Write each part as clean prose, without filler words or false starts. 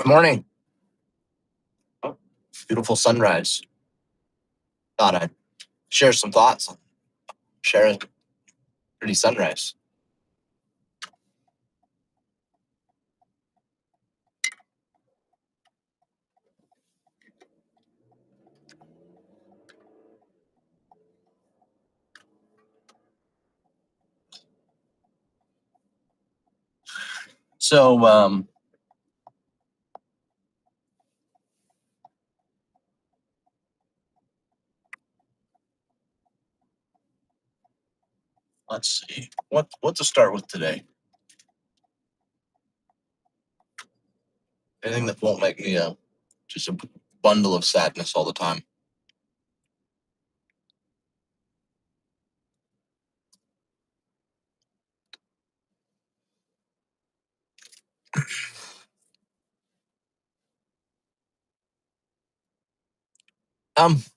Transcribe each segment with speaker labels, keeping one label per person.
Speaker 1: Morning. Oh, beautiful sunrise. Thought I'd share some thoughts. Share a pretty sunrise. So, let's see what to start with today. Anything that won't make me just a bundle of sadness all the time.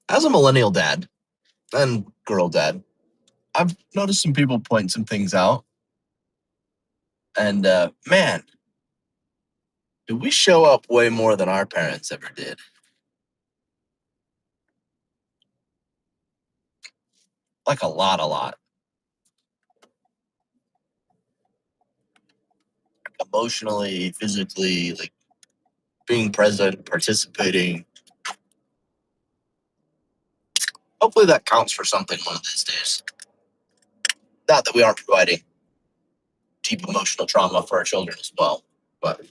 Speaker 1: As a millennial dad and girl dad, I've noticed some people pointing some things out, and man, do we show up way more than our parents ever did? Like a lot. Emotionally, physically, like being present, participating. Hopefully that counts for something one of these days. Not that we aren't providing deep emotional trauma for our children as well, but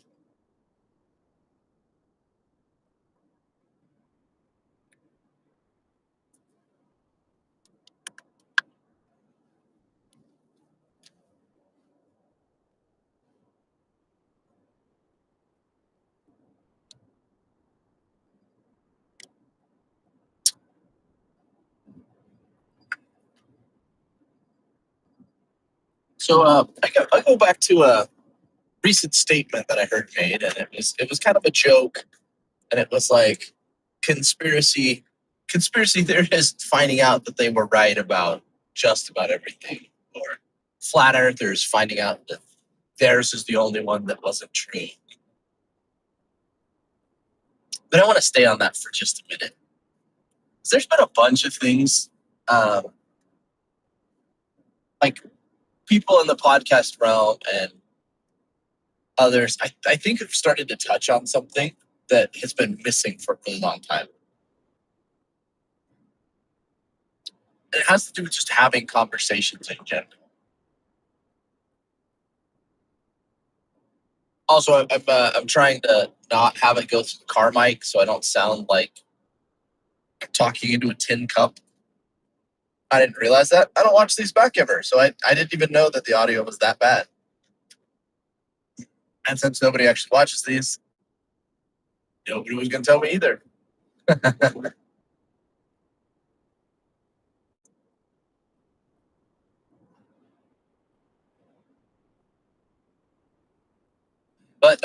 Speaker 1: so I go back to a recent statement that I heard made, and it was kind of a joke, and it was like conspiracy theorists finding out that they were right about just about everything, or flat earthers finding out that theirs is the only one that wasn't true. But I want to stay on that for just a minute. There's been a bunch of things, um, like people in the podcast realm and others, I think have started to touch on something that has been missing for a really long time. It has to do with just having conversations in general. Also, I'm trying to not have it go through the car mic so I don't sound like I'm talking into a tin cup. I didn't realize that. I don't watch these back ever, so I didn't even know that the audio was that bad. And since nobody actually watches these, nobody was going to tell me either. But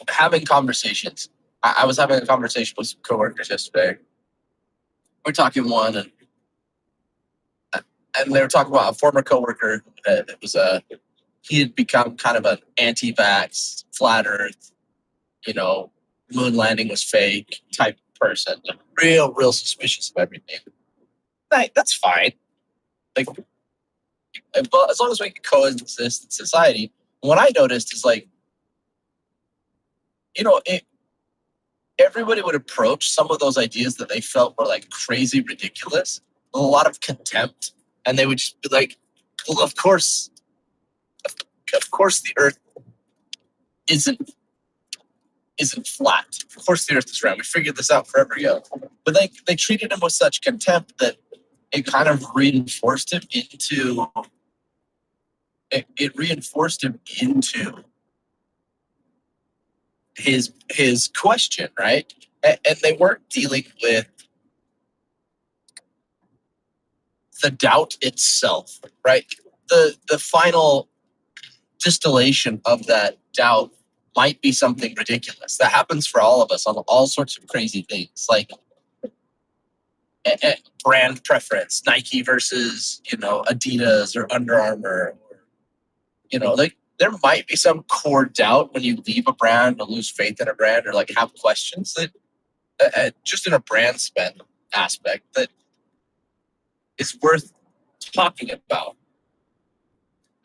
Speaker 1: having conversations. I was having a conversation with some coworkers yesterday. We're talking one, and they were talking about a former coworker. It was he had become kind of an anti-vax, flat Earth, you know, moon landing was fake type person. Real suspicious of everything. Like, that's fine. Like, as long as we can coexist in society. What I noticed is like, you know, everybody would approach some of those ideas that they felt were like crazy ridiculous with a lot of contempt, and they would just be like, "Well, of course, the Earth isn't flat. Of course, the Earth is round. We figured this out forever ago." But they treated him with such contempt that it kind of reinforced him into it reinforced him into his question, right? And they weren't dealing with the doubt itself, right? The final distillation of that doubt might be something ridiculous. That happens for all of us on all sorts of crazy things, like brand preference, Nike versus Adidas or Under Armour, like there might be some core doubt when you leave a brand or lose faith in a brand or like have questions that just in a brand spend aspect that is worth talking about.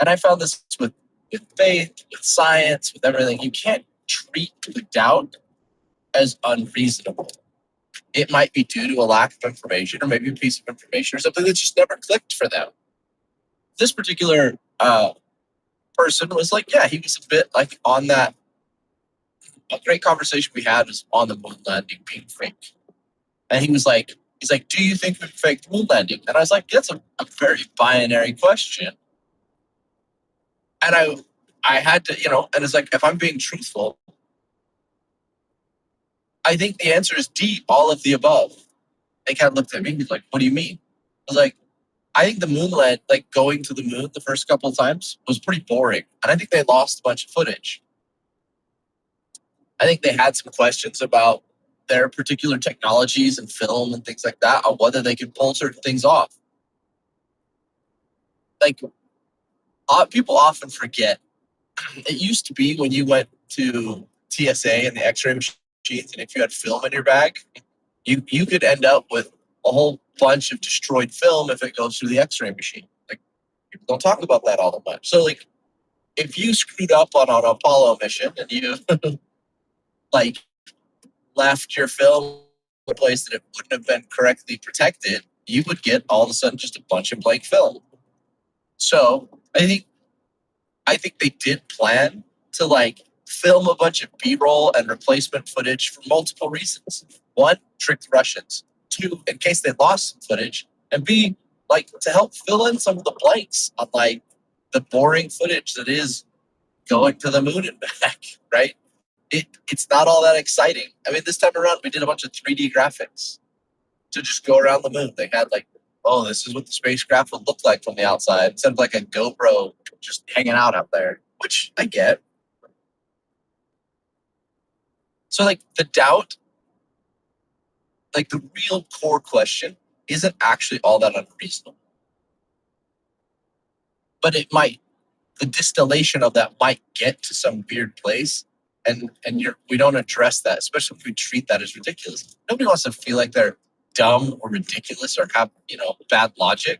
Speaker 1: And I found this with faith, with science, with everything. You can't treat the doubt as unreasonable. It might be due to a lack of information or maybe a piece of information or something that just never clicked for them. This particular person was like, yeah, he was a bit like on that. A great conversation we had was on the moon landing being fake. And he's like, do you think we faked the moon landing? And I was like, that's a very binary question. And I had to, and it's like, if I'm being truthful, I think the answer is D, all of the above. They kind of looked at me and was like, what do you mean? I was like, I think the moon land, like going to the moon the first couple of times was pretty boring. And I think they lost a bunch of footage. I think they had some questions about their particular technologies and film and things like that, on whether they could pull certain things off. Like, people often forget. It used to be when you went to TSA and the X-ray machines, and if you had film in your bag, you could end up with a whole bunch of destroyed film if it goes through the X-ray machine. Like, people don't talk about that all that much. So, like, if you screwed up on an Apollo mission and you like left your film in a place that it wouldn't have been correctly protected, you would get all of a sudden just a bunch of blank film. So I think they did plan to like film a bunch of B-roll and replacement footage for multiple reasons. One, trick the Russians. Two, in case they lost some footage. And B, like to help fill in some of the blanks on like the boring footage that is going to the moon and back, right? It's not all that exciting. I mean, this time around we did a bunch of 3D graphics to just go around the moon. They had like, oh, this is what the spacecraft would look like from the outside, instead of like a GoPro just hanging out there, which I get. So like the doubt, like the real core question isn't actually all that unreasonable. But it might, the distillation of that might get to some weird place. And we don't address that, especially if we treat that as ridiculous. Nobody wants to feel like they're dumb or ridiculous or have, bad logic.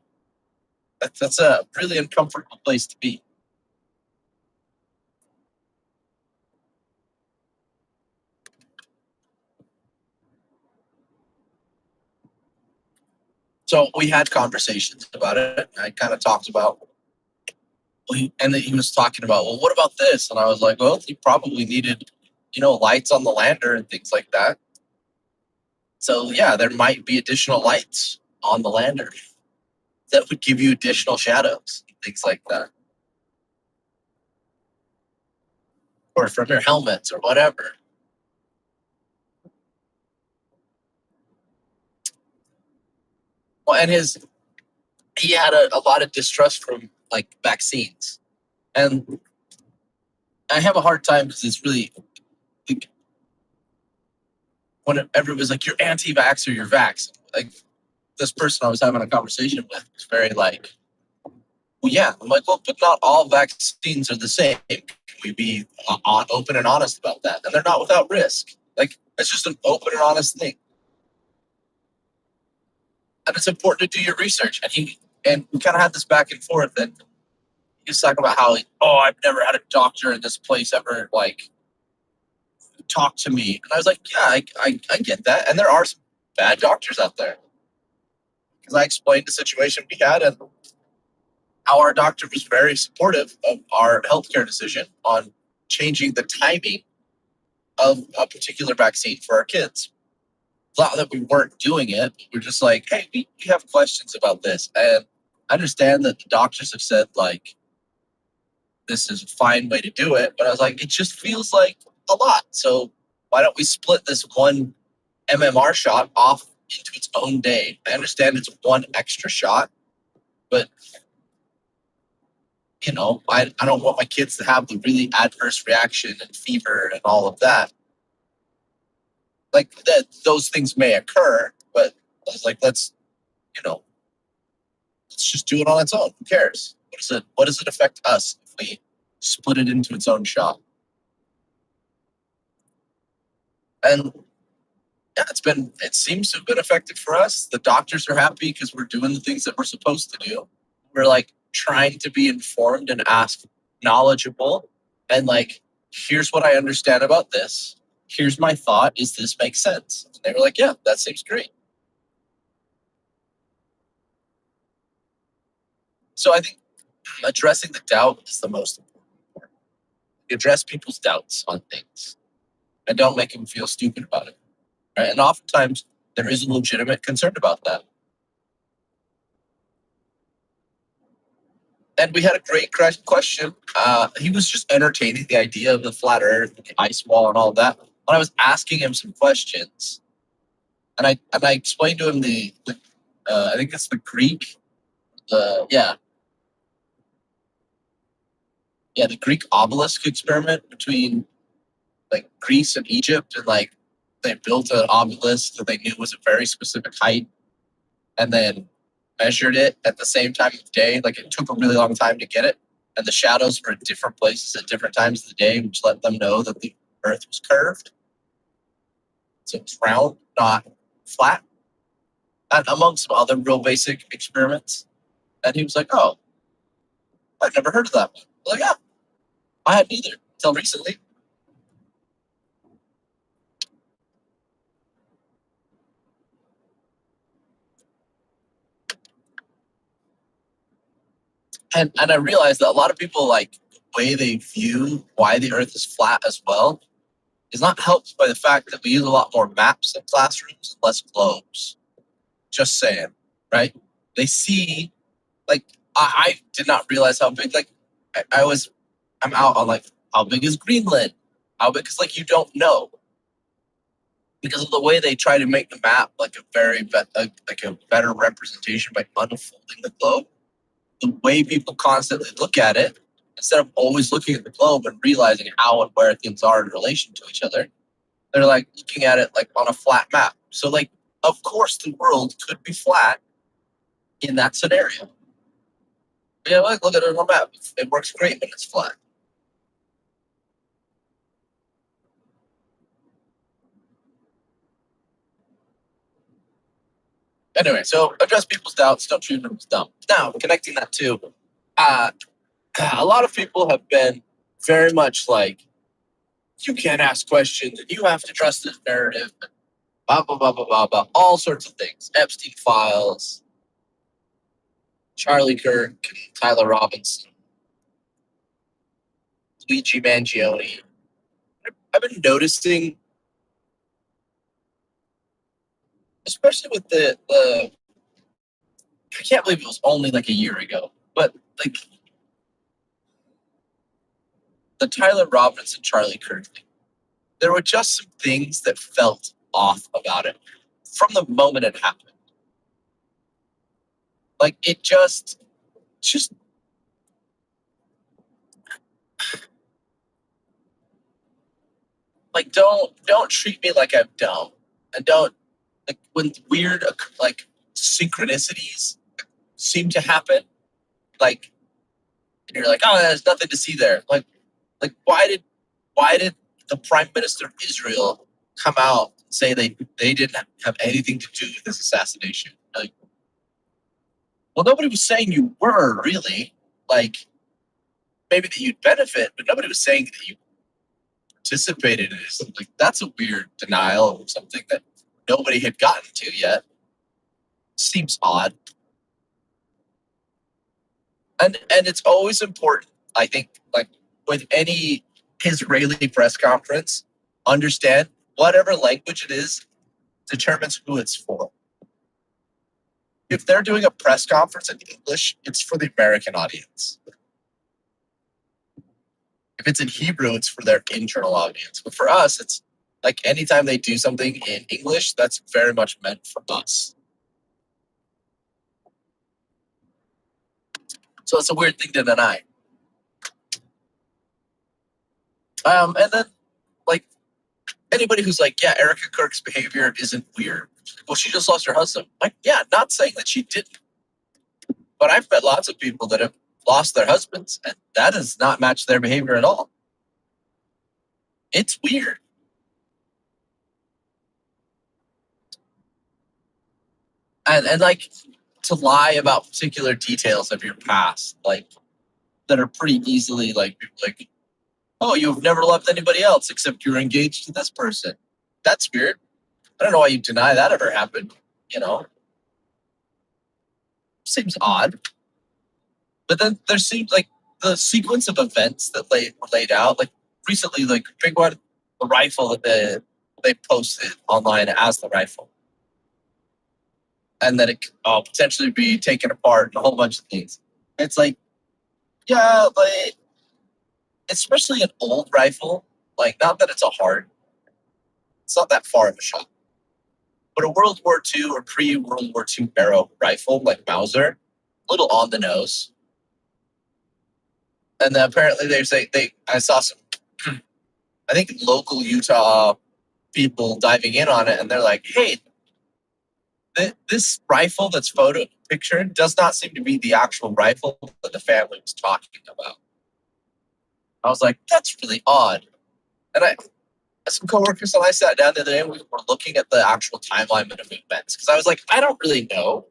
Speaker 1: That's a really uncomfortable place to be. So we had conversations about it. I kind of talked about, and he was talking about, well, what about this? And I was like, well, you probably needed, lights on the lander and things like that. So yeah, there might be additional lights on the lander that would give you additional shadows, things like that, or from your helmets or whatever. Well, and he had a lot of distrust from like vaccines, and I have a hard time because it's really like, when everybody's like, you're anti-vax or you're vax. Like this person I was having a conversation with was very like, well, yeah. I'm like, well, but not all vaccines are the same. Can we be open and honest about that? And they're not without risk. Like it's just an open and honest thing. And it's important to do your research. And we kind of had this back and forth. And he was talking about how, oh, I've never had a doctor in this place ever like talk to me. And I was like, yeah, I get that. And there are some bad doctors out there. Because I explained the situation we had and how our doctor was very supportive of our healthcare decision on changing the timing of a particular vaccine for our kids. Not that we weren't doing it, but we're just like, hey, we have questions about this. And I understand that the doctors have said, like, this is a fine way to do it. But I was like, it just feels like a lot. So why don't we split this one MMR shot off into its own day? I understand it's one extra shot, but I don't want my kids to have the really adverse reaction and fever and all of that. Like that, those things may occur, but I was like, let's just do it on its own. Who cares? What does it affect us if we split it into its own shot. And yeah, it seems to have been effective for us. The doctors are happy because we're doing the things that we're supposed to do. We're like trying to be informed and ask knowledgeable and like, here's what I understand about this. Here's my thought. Does this make sense? And they were like, yeah, that seems great. So I think addressing the doubt is the most important part. Address people's doubts on things and don't make them feel stupid about it. Right? And oftentimes there is a legitimate concern about that. And we had a great question. He was just entertaining the idea of the flat Earth, and the ice wall, and all of that. When I was asking him some questions, and I explained to him the I think it's the Greek, the Greek obelisk experiment between like Greece and Egypt, and like they built an obelisk that they knew was a very specific height, and then measured it at the same time of day. Like it took a really long time to get it, and the shadows were at different places at different times of the day, which let them know that the Earth was curved. So it's round, not flat. And among some other real basic experiments. And he was like, "Oh, I've never heard of that one." I was like, "Yeah, I hadn't either until recently." And I realized that a lot of people like the way they view why the Earth is flat as well is not helped by the fact that we use a lot more maps in classrooms and less globes. Just saying, right? They see like I did not realize how big like I'm out on like how big is Greenland? How big is like you don't know because of the way they try to make the map like like a better representation by unfolding the globe. The way people constantly look at it instead of always looking at the globe and realizing how and where things are in relation to each other, they're like looking at it like on a flat map. So like, of course, the world could be flat in that scenario. Yeah, like look at it on a map. It works great when it's flat. Anyway, so address people's doubts. Don't treat them as dumb. Now, connecting that to, uh, a lot of people have been very much like, you can't ask questions and you have to trust this narrative. Blah blah blah blah blah blah. All sorts of things. Epstein files, Charlie Kirk, Tyler Robinson, Luigi Mangione. I've been noticing, especially with the I can't believe it was only like a year ago, but like the Tyler Robinson Charlie Kirk thing, there were just some things that felt off about it from the moment it happened. Like it just like don't treat me like I'm dumb, and don't like when weird like synchronicities seem to happen, like and you're like, oh, there's nothing to see there. Like why did the Prime Minister of Israel come out and say they didn't have anything to do with this assassination? Like, well, nobody was saying you were really like maybe that you'd benefit, but nobody was saying that you participated in it. Like that's a weird denial of something that nobody had gotten to yet. Seems odd. And it's always important, I think, like with any Israeli press conference, understand whatever language it is determines who it's for. If they're doing a press conference in English, it's for the American audience. If it's in Hebrew, it's for their internal audience. But for us, it's like anytime they do something in English, that's very much meant for us. So it's a weird thing to deny. And then, like, anybody who's like, yeah, Erica Kirk's behavior isn't weird. Well, she just lost her husband. Like, yeah, not saying that she didn't. But I've met lots of people that have lost their husbands, and that does not match their behavior at all. It's weird. And like to lie about particular details of your past, like that are pretty easily like, oh, you've never loved anybody else except you were engaged to this person. That's weird. I don't know why you deny that ever happened. You know, seems odd. But then there seems like the sequence of events that were laid out, like recently, like big one, the rifle that they posted online as the rifle, and that it could potentially be taken apart and a whole bunch of things. It's like, yeah, like especially an old rifle, like not that it's a hard, it's not that far of a shot, but a World War II or pre-World War II era rifle like Mauser, a little on the nose. And then apparently they say I saw some, I think local Utah people diving in on it, and they're like, hey, this rifle that's pictured does not seem to be the actual rifle that the family was talking about. I was like, that's really odd. And some coworkers and I sat down the other day and we were looking at the actual timeline of events because I was like, I don't really know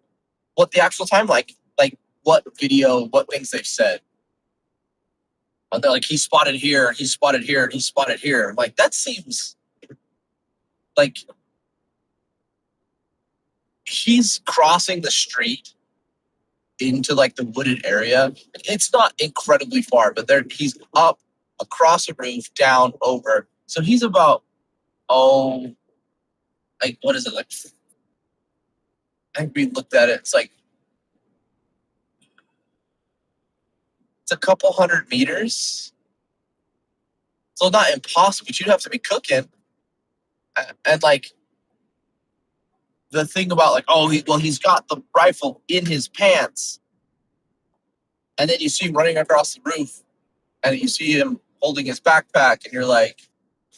Speaker 1: what the actual time like what video, what things they've said. And they're like, he spotted here, he spotted here, he spotted here. I'm like, that seems like he's crossing the street into like the wooded area. It's not incredibly far, but he's up across a roof, down, over. So he's about, like, what is it? Like, I think we looked at it. It's like, it's a couple 100 meters. So not impossible, but you'd have to be cooking. And like, the thing about like, he's got the rifle in his pants. And then you see him running across the roof and you see him holding his backpack and you're like,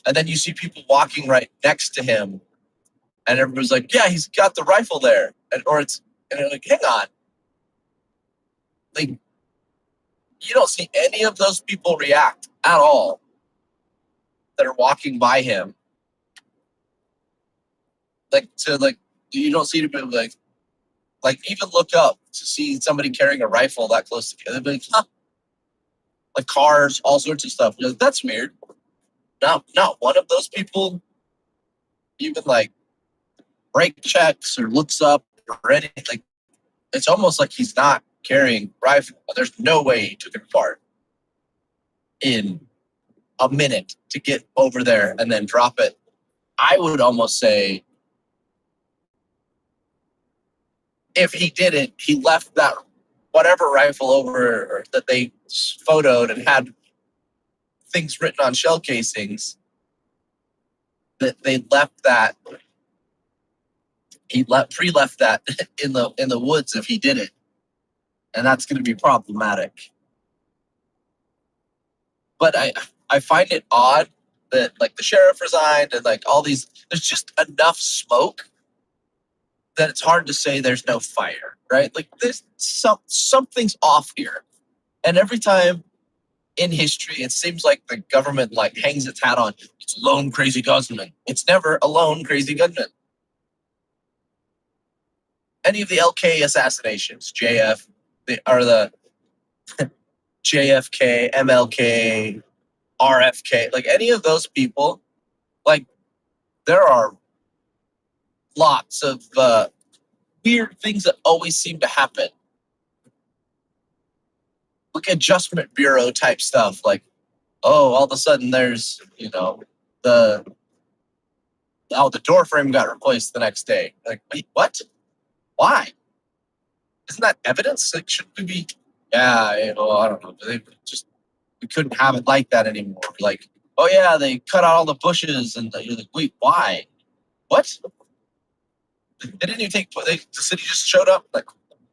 Speaker 1: and then you see people walking right next to him and everybody's like, yeah, he's got the rifle there. And you're like, hang on. Like, you don't see any of those people react at all that are walking by him. You don't see people like even look up to see somebody carrying a rifle that close together. Like, huh. Like cars, all sorts of stuff. You're like, that's weird. Not one of those people even like brake checks or looks up or anything. Like, it's almost like he's not carrying rifle. There's no way he took it apart in a minute to get over there and then drop it. I would almost say if he did it, he left that whatever rifle over or that they photoed and had things written on shell casings, that they left that. He pre-left that in the woods if he did it, and that's going to be problematic. But I find it odd that like the sheriff resigned and like all these, there's just enough smoke that it's hard to say there's no fire, right? Like there's something's off here, and every time in history, it seems like the government like hangs its hat on it's a lone crazy gunman. It's never a lone crazy gunman. Any of the LK assassinations, the JFK, MLK, RFK, like any of those people, like there are lots of weird things that always seem to happen. Like Adjustment Bureau type stuff, like, all of a sudden there's, the door frame got replaced the next day. Like, wait, what? Why? Isn't that evidence? Like, shouldn't we be? Yeah, I don't know. We couldn't have it like that anymore. Like, oh yeah, they cut out all the bushes, and you're like, wait, why? What? They didn't even the city just showed up. Like,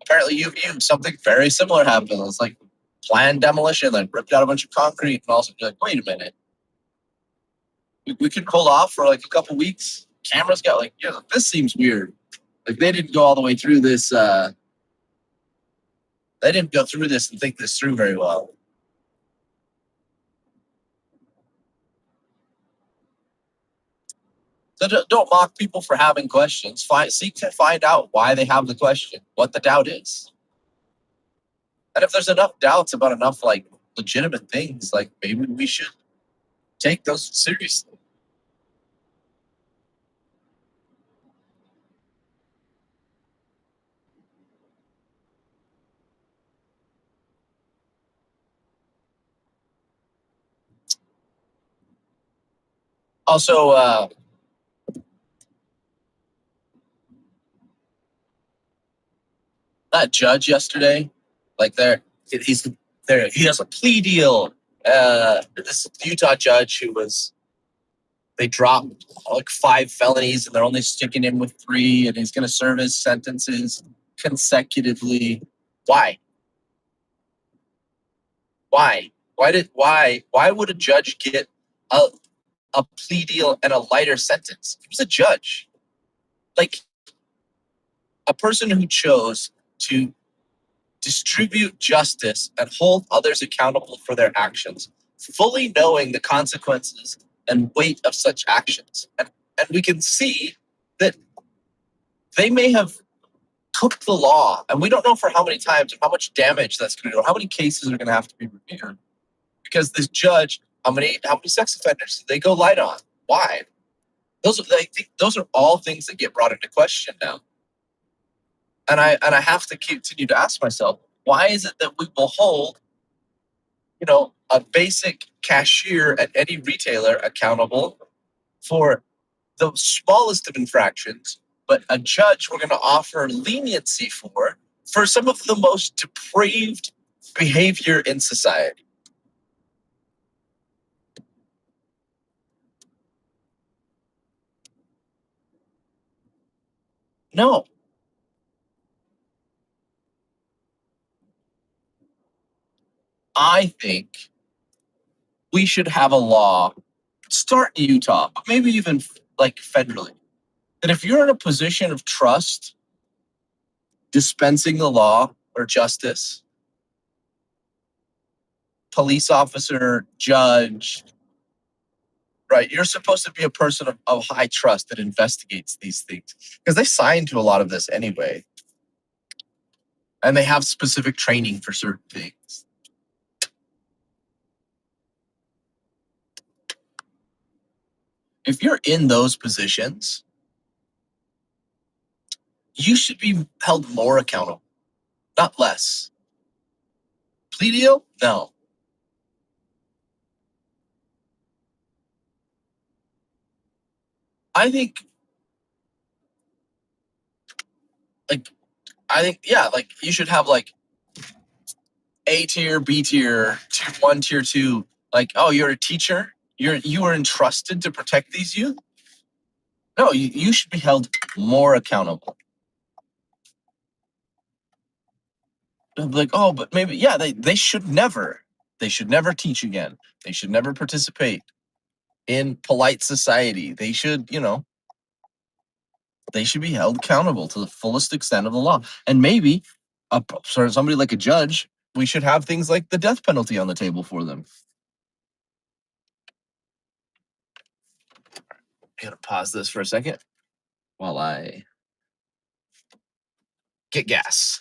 Speaker 1: apparently something very similar happened. It's like planned demolition, like ripped out a bunch of concrete, and also you're like, wait a minute. We could hold off for like a couple weeks. Cameras got like, this seems weird. Like they didn't go all the way through this They didn't go through this and think this through very well. So don't mock people for having questions. Seek to find out why they have the question, what the doubt is. And if there's enough doubts about enough like legitimate things, like maybe we should take those seriously. Also, that judge yesterday, like he's there. He has a plea deal. This Utah judge who was they dropped like 5 felonies and they're only sticking him with 3, and he's going to serve his sentences consecutively. Why? Why? Why would a judge get a a plea deal and a lighter sentence? He was a judge, like a person who chose to distribute justice and hold others accountable for their actions, fully knowing the consequences and weight of such actions. And we can see that they may have took the law, and we don't know for how many times or how much damage that's going to do, or how many cases are going to have to be reviewed. Because this judge, how many sex offenders did they go light on? Why? I think those are all things that get brought into question now. And I have to continue to ask myself, why is it that we will hold, a basic cashier at any retailer accountable for the smallest of infractions, but a judge we're going to offer leniency for some of the most depraved behavior in society? No, I think we should have a law, start in Utah, but maybe even like federally, that if you're in a position of trust dispensing the law or justice, police officer, judge, right? You're supposed to be a person of high trust that investigates these things because they sign to a lot of this anyway. And they have specific training for certain things. If you're in those positions, you should be held more accountable, not less. Plea deal? No. I think like yeah, like you should have like A tier, B tier, tier 1, tier 2. Like, oh, you're a teacher. You were entrusted to protect these youth. No, you should be held more accountable. Like, oh, but maybe yeah, they should never teach again. They should never participate in polite society. They should be held accountable to the fullest extent of the law. And maybe somebody like a judge, we should have things like the death penalty on the table for them. I'm gonna pause this for a second while I get gas.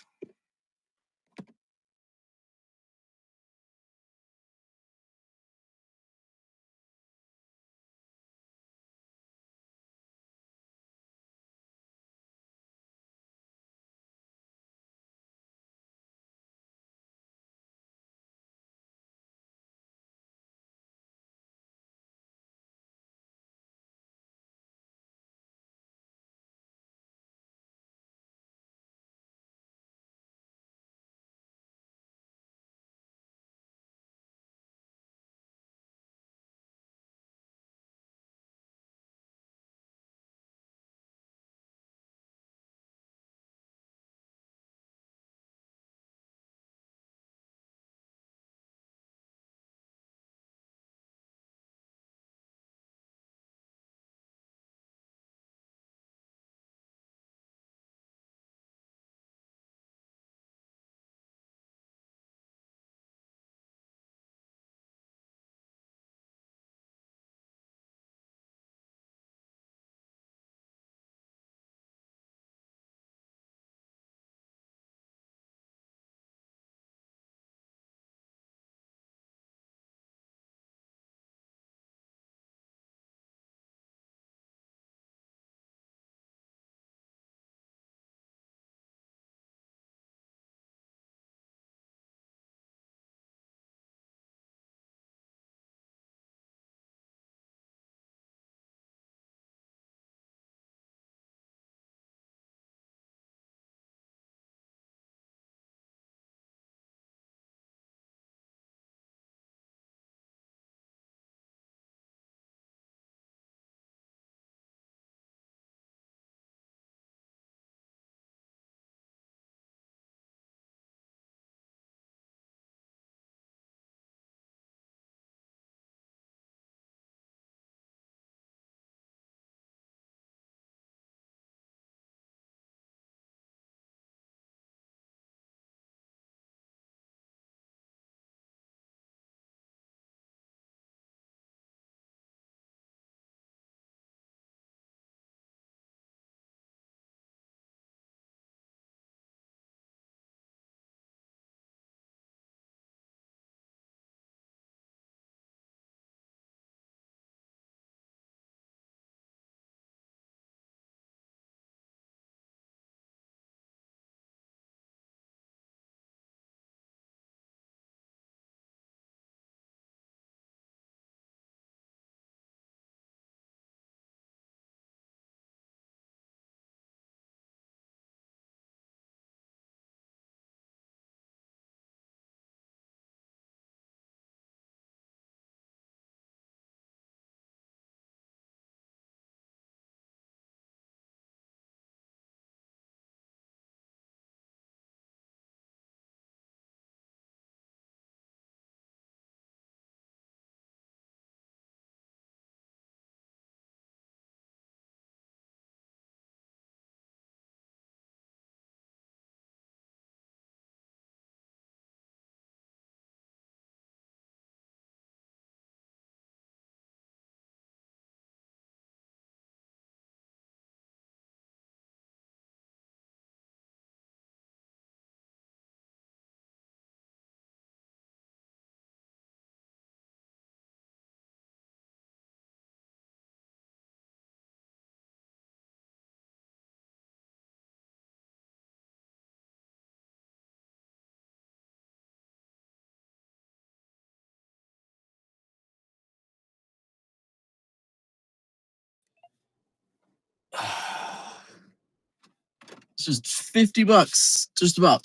Speaker 1: It's just $50, just about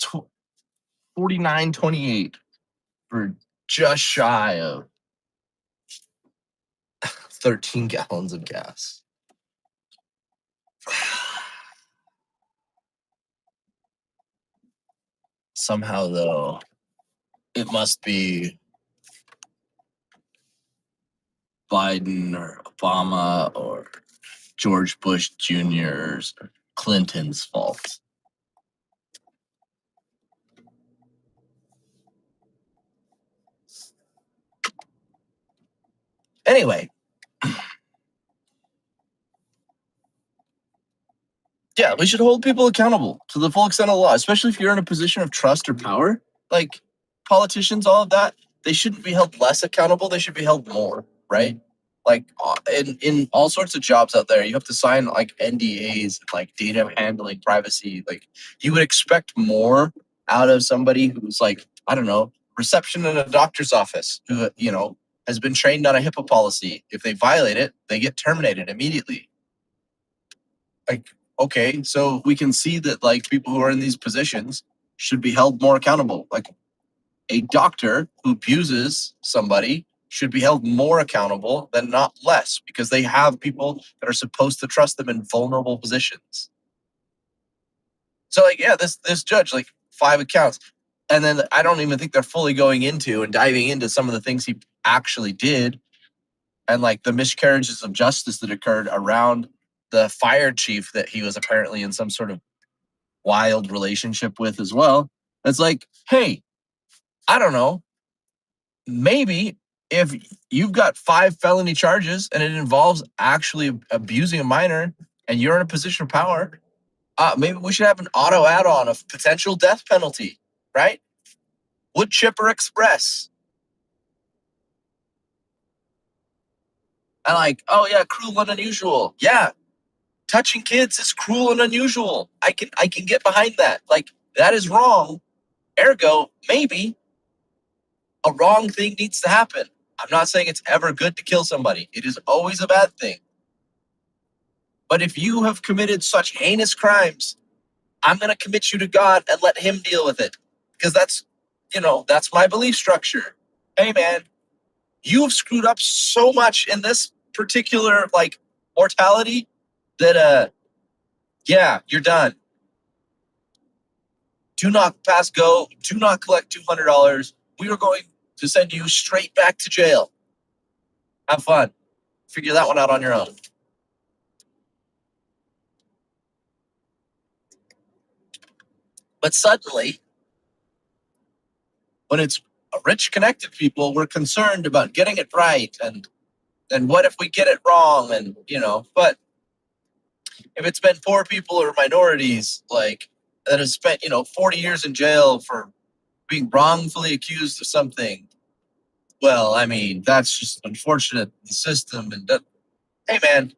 Speaker 1: 49.28 for just shy of 13 gallons of gas. Somehow, though, it must be Biden or Obama or George Bush Jr.'s or Clinton's fault. Anyway, yeah, we should hold people accountable to the full extent of the law, especially if you're in a position of trust or power. Like politicians, all of that, they shouldn't be held less accountable. They should be held more, right? Like in all sorts of jobs out there, you have to sign like NDAs, like data handling, privacy. Like you would expect more out of somebody who's like, I don't know, reception in a doctor's office, who has been trained on a HIPAA policy. If they violate it, they get terminated immediately. Like, okay, so we can see that like people who are in these positions should be held more accountable. Like a doctor who abuses somebody should be held more accountable than not less, because they have people that are supposed to trust them in vulnerable positions. So like, yeah, this judge, like 5 accounts. And then I don't even think they're fully going into and diving into some of the things he actually did, and like the miscarriages of justice that occurred around the fire chief that he was apparently in some sort of wild relationship with as well. It's like, hey, I don't know, maybe if you've got 5 felony charges and it involves actually abusing a minor and you're in a position of power, maybe we should have an auto add-on of potential death penalty, right? Wood chipper express. And like, oh yeah, cruel and unusual. Yeah, touching kids is cruel and unusual. I can get behind that. Like that is wrong. Ergo, maybe a wrong thing needs to happen. I'm not saying it's ever good to kill somebody. It is always a bad thing. But if you have committed such heinous crimes, I'm going to commit you to God and let him deal with it. Because that's my belief structure. Hey man, you have screwed up so much in this particular like mortality that yeah, you're done. Do not pass go. Do not collect $200. We are going to send you straight back to jail. Have fun. Figure that one out on your own. But suddenly, when it's rich, connected people, we're concerned about getting it right. And what if we get it wrong? And, but if it's been poor people or minorities, like, that have spent, 40 years in jail for being wrongfully accused of something, well, I mean, that's just unfortunate, the system. And hey, man,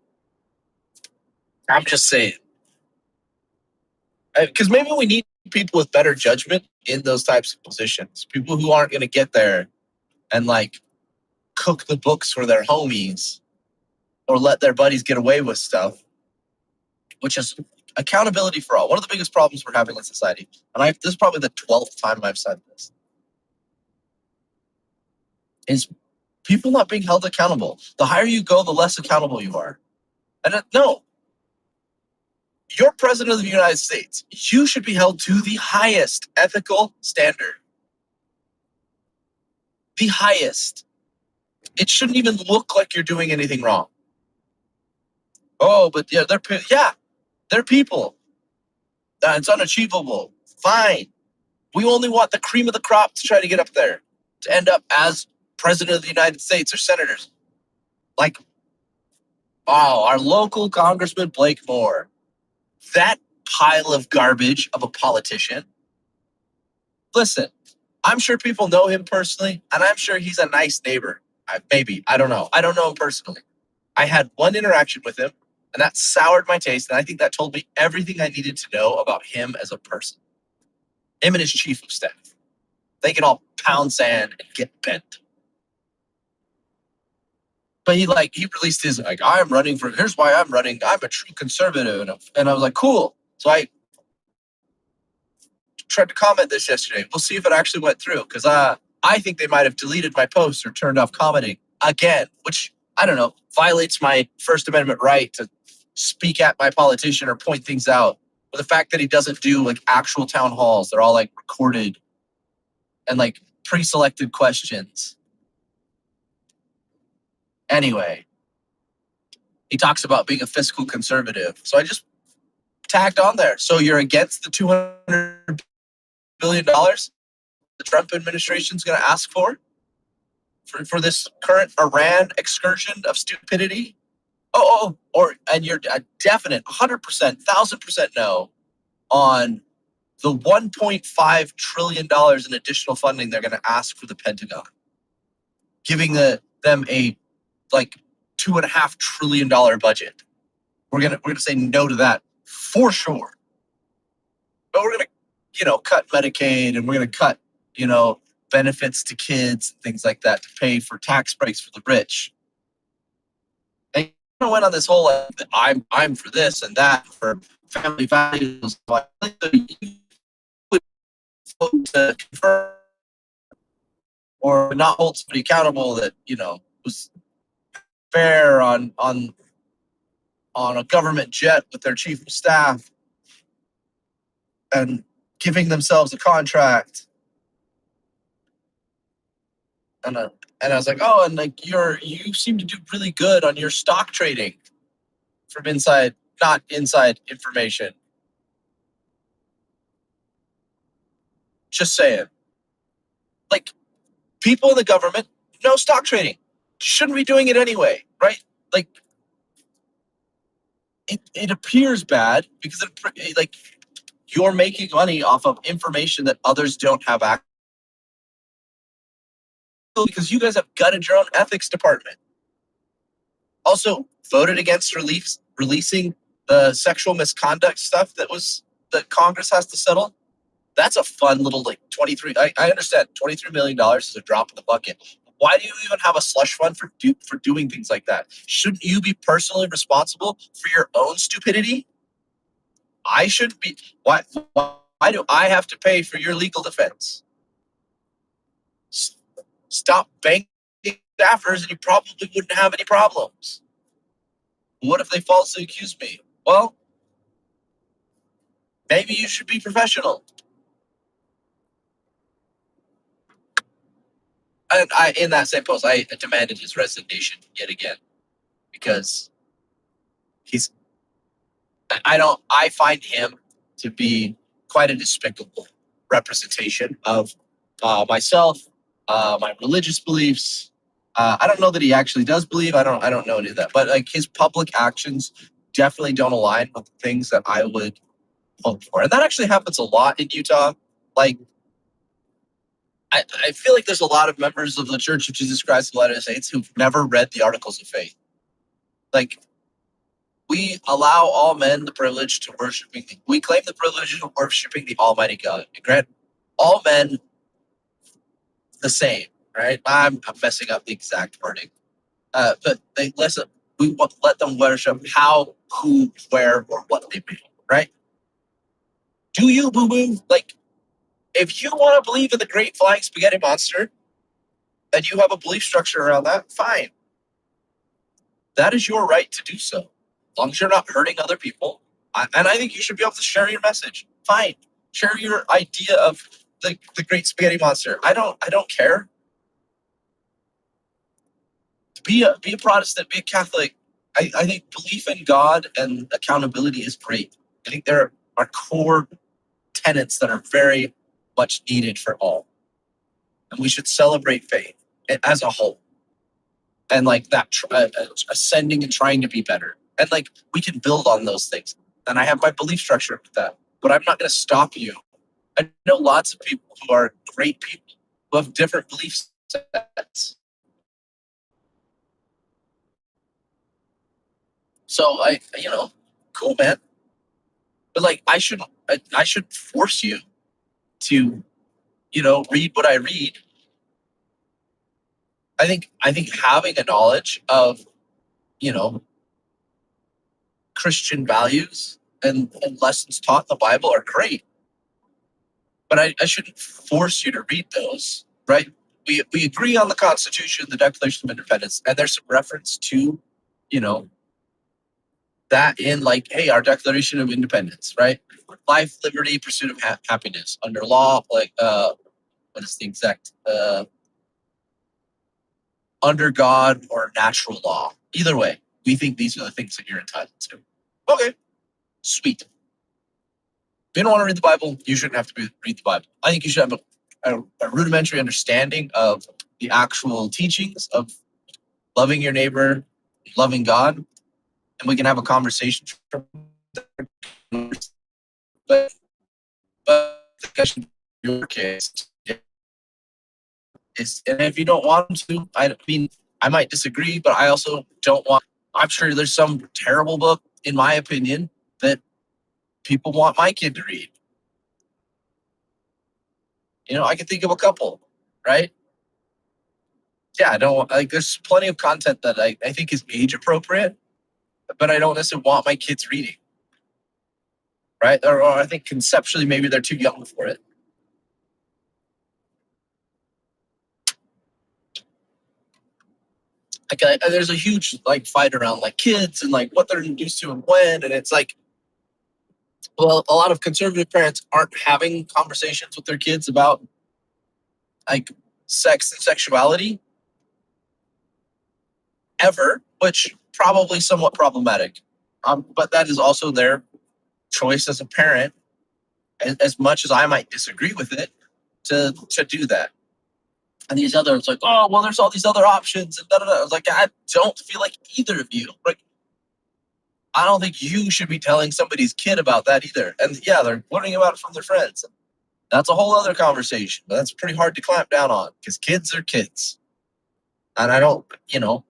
Speaker 1: I'm just saying. Because maybe we need people with better judgment in those types of positions. People who aren't going to get there and like cook the books for their homies or let their buddies get away with stuff, which is accountability for all. One of the biggest problems we're having in society, and this is probably the 12th time I've said this, is people not being held accountable. The higher you go, the less accountable you are. And no, you're president of the United States. You should be held to the highest ethical standard. The highest. It shouldn't even look like you're doing anything wrong. Oh, but yeah, they're people. It's unachievable. Fine. We only want the cream of the crop to try to get up there, to end up as president of the United States or senators. Like, oh, our local Congressman Blake Moore. That pile of garbage of a politician. Listen, I'm sure people know him personally, and I'm sure he's a nice neighbor. Maybe. I don't know. I don't know him personally. I had one interaction with him, and that soured my taste, and I think that told me everything I needed to know about him as a person. Him and his chief of staff. They can all pound sand and get bent. But he released his, like, here's why I'm running. I'm a true conservative. And I was like, cool. So I tried to comment this yesterday. We'll see if it actually went through, because I think they might have deleted my post or turned off commenting again, which, I don't know, violates my First Amendment right to speak at my politician or point things out. But the fact that he doesn't do like actual town halls, they're all like recorded and like pre-selected questions. Anyway, he talks about being a fiscal conservative. So I just tagged on there. So you're against the $200 billion the Trump administration is going to ask for this current Iran excursion of stupidity? And you're a definite 100%, 1,000% no on the $1.5 trillion in additional funding they're going to ask for the Pentagon, giving them a like $2.5 trillion budget. We're gonna say no to that for sure. But we're gonna, cut Medicaid, and we're gonna cut, benefits to kids and things like that to pay for tax breaks for the rich. And I went on this whole I'm for this and that for family values. To confirm or not hold somebody accountable that was fair on a government jet with their chief of staff and giving themselves a contract. And I was like, oh, and like you seem to do really good on your stock trading from not inside information. Just saying. Like, people in the government, no stock trading. Shouldn't be doing it anyway, right? Like, it appears bad because you're making money off of information that others don't have access to because you guys have gutted your own ethics department. Also, voted against releasing the sexual misconduct stuff that Congress has to settle. That's a fun little 23. I understand $23 million is a drop in the bucket. Why do you even have a slush fund for doing things like that? Shouldn't you be personally responsible for your own stupidity? I shouldn't be. Why do I have to pay for your legal defense? Stop banking staffers and you probably wouldn't have any problems. What if they falsely accuse me? Well, maybe you should be professional. And in that same post, I demanded his resignation yet again because I find him to be quite a despicable representation of myself, my religious beliefs. I don't know that he actually does believe. I don't know any of that. But like his public actions definitely don't align with the things that I would hope for. And that actually happens a lot in Utah. Like, I feel like there's a lot of members of the Church of Jesus Christ of Latter-day Saints who've never read the Articles of Faith. Like, we allow all men the privilege to we claim the privilege of worshiping the Almighty God. And grant all men the same, right? I'm messing up the exact wording. But we let them worship how, who, where, or what they may, right? Do you, boo-boo? Like, if you want to believe in the great flying spaghetti monster, and you have a belief structure around that, fine. That is your right to do so. As long as you're not hurting other people. And I think you should be able to share your message. Fine. Share your idea of the great spaghetti monster. I don't care. Be a Protestant, be a Catholic. I think belief in God and accountability is great. I think there are core tenets that are very much needed for all. And we should celebrate faith as a whole. And like that ascending and trying to be better. And like we can build on those things. And I have my belief structure with that. But I'm not going to stop you. I know lots of people who are great people who have different belief sets. So cool, man. But like I should force you to, read what I read. I think having a knowledge of, Christian values and lessons taught in the Bible are great. but I shouldn't force you to read those, right? We agree on the Constitution, the Declaration of Independence, and there's some reference to, you know, that in like, hey, our Declaration of Independence, right? Life, liberty, pursuit of happiness under law, like what is the exact under God or natural law. Either way, we think these are the things that you're entitled to. Okay, sweet. If you don't want to read the Bible, you shouldn't have to read the Bible. I think you should have a rudimentary understanding of the actual teachings of loving your neighbor, loving God, and we can have a conversation. But your case is, and if you don't want to, I mean, I might disagree, but I also don't want. I'm sure there's some terrible book, in my opinion, that people want my kid to read. You know, I can think of a couple, right? Yeah, I don't like. There's plenty of content that I think is age appropriate, but I don't necessarily want my kids reading, right? Or I think conceptually maybe they're too young for it. Like there's a huge like fight around like kids and like what they're introduced to and when, and it's like, well, a lot of conservative parents aren't having conversations with their kids about like sex and sexuality ever, which probably somewhat problematic. But that is also their choice as a parent, as much as I might disagree with it, to do that. And these others like, oh well, there's all these other options and da da da. I was like, I don't feel like either of you. Like, I don't think you should be telling somebody's kid about that either. And yeah, they're learning about it from their friends. That's a whole other conversation, but that's pretty hard to clamp down on because kids are kids. And I don't,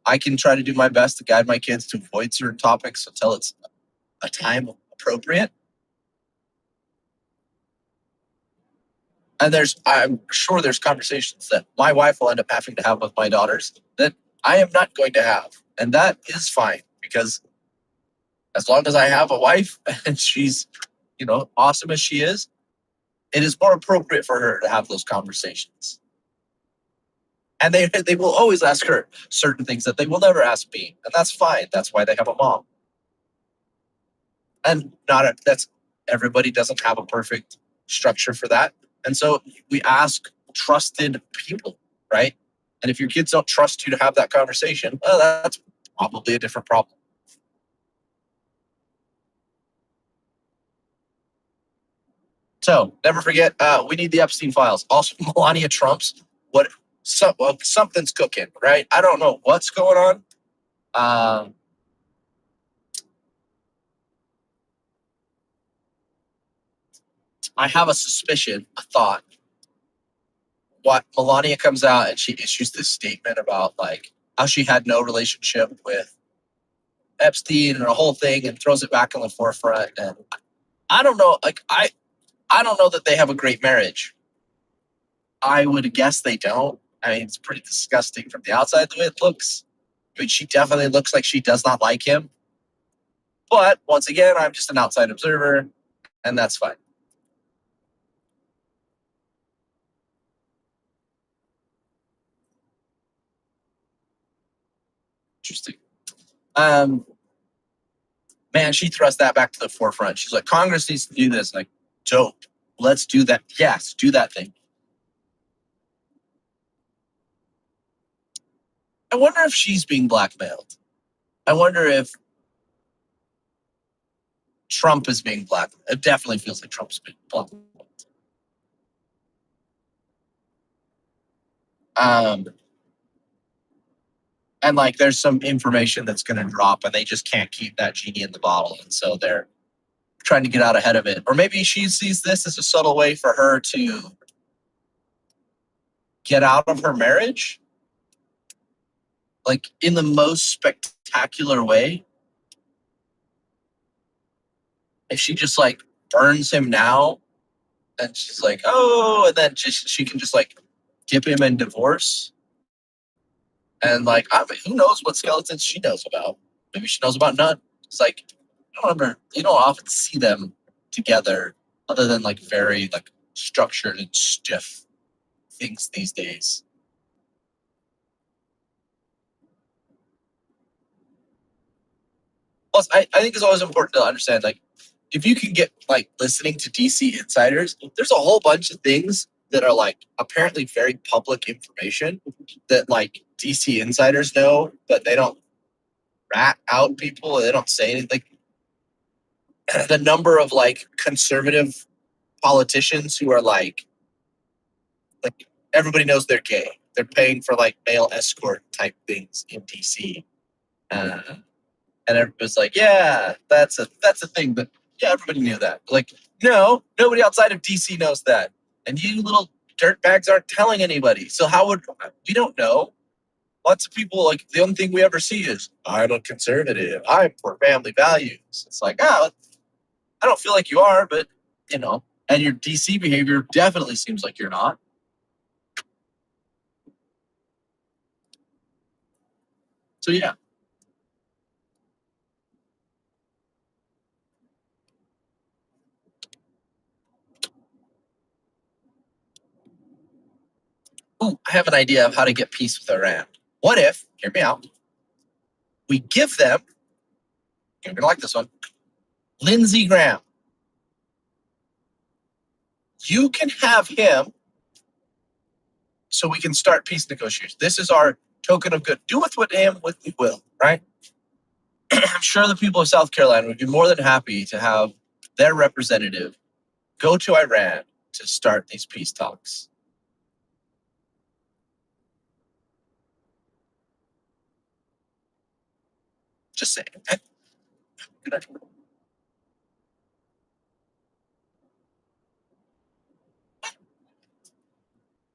Speaker 1: I can try to do my best to guide my kids to avoid certain topics until it's a time appropriate. And I'm sure there's conversations that my wife will end up having to have with my daughters that I am not going to have. And that is fine because as long as I have a wife and she's, awesome as she is, it is more appropriate for her to have those conversations. And they will always ask her certain things that they will never ask me. And that's fine. That's why they have a mom. And that's everybody doesn't have a perfect structure for that. And so we ask trusted people, right? And if your kids don't trust you to have that conversation, well, that's probably a different problem. So never forget, we need the Epstein files. Also, Melania Trump's something's cooking, right? I don't know what's going on. I have a suspicion, a thought. What Melania comes out and she issues this statement about like how she had no relationship with Epstein and a whole thing and throws it back on the forefront. And I don't know, like I don't know that they have a great marriage. I would guess they don't. I mean, it's pretty disgusting from the outside the way it looks. I mean, she definitely looks like she does not like him. But once again, I'm just an outside observer, and that's fine. Interesting. Man, she thrust that back to the forefront. She's like, Congress needs to do this. Like, dope. Let's do that. Yes, do that thing. I wonder if she's being blackmailed. I wonder if Trump is being blackmailed. It definitely feels like Trump's being blackmailed. And like, there's some information that's going to drop, and they just can't keep that genie in the bottle, and so they're trying to get out ahead of it. Or maybe she sees this as a subtle way for her to get out of her marriage, like in the most spectacular way. If she just like burns him now, and she's like, oh, and then she can just like dip him in divorce. And like, who knows what skeletons she knows about? Maybe she knows about none. It's like, you don't often see them together other than like very like structured and stiff things these days. Plus, I think it's always important to understand, like, if you can get like listening to DC insiders, there's a whole bunch of things that are like apparently very public information that like DC insiders know, but they don't rat out people. They don't say anything. Like, the number of like conservative politicians who are like everybody knows they're gay. They're paying for like male escort type things in DC. Uh, and everybody's like, yeah, that's a thing. But yeah, everybody knew that. Like, no, nobody outside of DC knows that, and you little dirtbags aren't telling anybody. So how would we don't know? Lots of people like the only thing we ever see is I'm a conservative. I'm for family values. It's like, oh, I don't feel like you are, but you know, and your DC behavior definitely seems like you're not. So yeah. Ooh, I have an idea of how to get peace with Iran. What if, hear me out, we give them, you're gonna like this one, Lindsey Graham. You can have him so we can start peace negotiations. This is our token of good. Do with him what we will, right? I'm sure the people of South Carolina would be more than happy to have their representative go to Iran to start these peace talks. Just saying.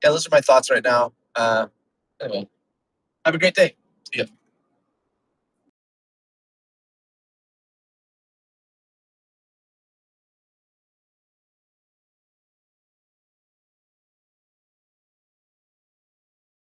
Speaker 1: Yeah, those are my thoughts right now. Anyway, have a great day. See ya.